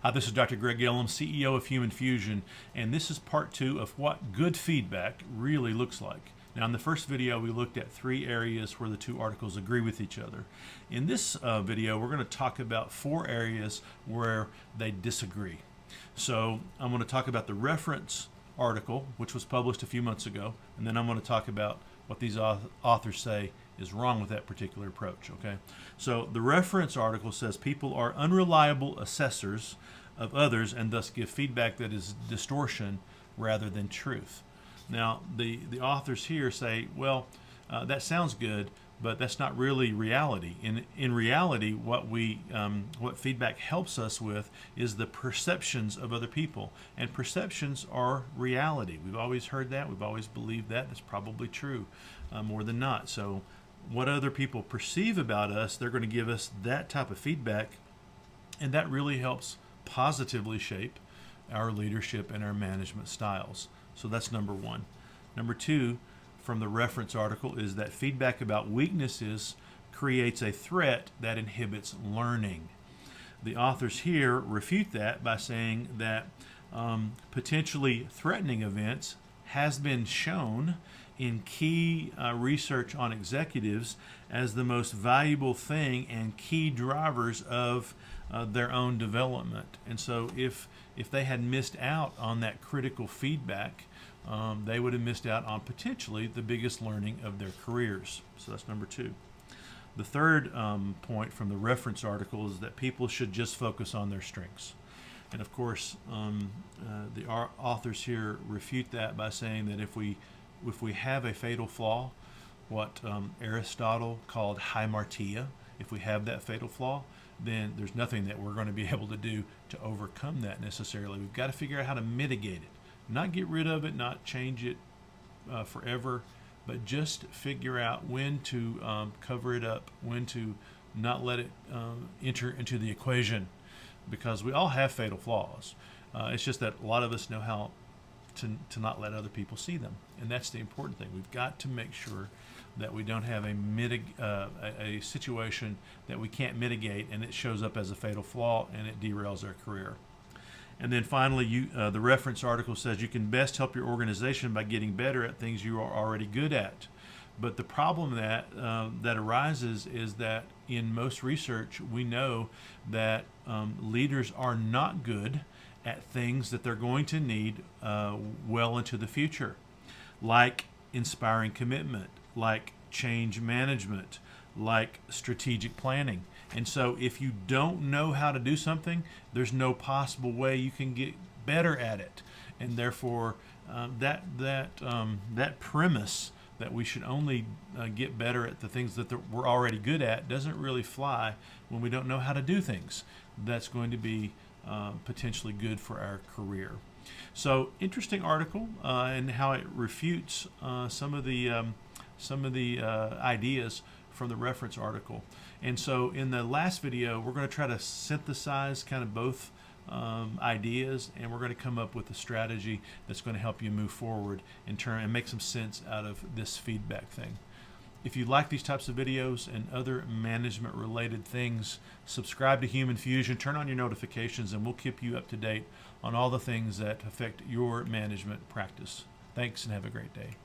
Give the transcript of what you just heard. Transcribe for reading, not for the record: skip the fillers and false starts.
Hi, this is Dr. Greg Gillum, CEO of Human Fusion, and this is part 2 of what good feedback really looks like. Now, in the first video, we looked at 3 areas where the 2 articles agree with each other. In this video, we're going to talk about 4 areas where they disagree. So I'm going to talk about the reference article, which was published a few months ago, and then I'm going to talk about what these authors say is wrong with that particular approach. Okay, so the reference article says people are unreliable assessors of others and thus give feedback that is distortion rather than truth. Now, the authors here say, well, that sounds good, but that's not really reality. In reality, what feedback helps us with is the perceptions of other people, and perceptions are reality. We've always heard that. We've always believed that. That's probably true, more than not. So what other people perceive about us, they're going to give us that type of feedback, and that really helps positively shape our leadership and our management styles. So that's number 1. Number 2, from the reference article, is that feedback about weaknesses creates a threat that inhibits learning. The authors here refute that by saying that potentially threatening events has been shown in key research on executives as the most valuable thing and key drivers of their own development. And so if they had missed out on that critical feedback, they would have missed out on potentially the biggest learning of their careers. So that's number 2. The third point from the reference article is that people should just focus on their strengths. And of course, the authors here refute that by saying that if we have a fatal flaw, what Aristotle called hymartia, if we have that fatal flaw, then there's nothing that we're going to be able to do to overcome that necessarily. We've got to figure out how to mitigate it. Not get rid of it, not change it forever, but just figure out when to cover it up, when to not let it enter into the equation, because we all have fatal flaws. It's just that a lot of us know how to not let other people see them, and that's the important thing. We've got to make sure that we don't have a situation that we can't mitigate and it shows up as a fatal flaw and it derails our career. And then finally, the reference article says you can best help your organization by getting better at things you are already good at. But the problem that arises is that in most research, we know that leaders are not good at things that they're going to need well into the future, like inspiring commitment, like change management, like strategic planning. And so if you don't know how to do something, there's no possible way you can get better at it. And therefore, that premise that we should only get better at the things that we're already good at doesn't really fly when we don't know how to do things that's going to be potentially good for our career. So interesting article and how it refutes some of the ideas from the reference article. And so in the last video, we're going to try to synthesize kind of both ideas, and we're going to come up with a strategy that's going to help you move forward and make some sense out of this feedback thing. If you like these types of videos and other management related things, subscribe to Human Fusion, turn on your notifications, and we'll keep you up to date on all the things that affect your management practice. Thanks and have a great day.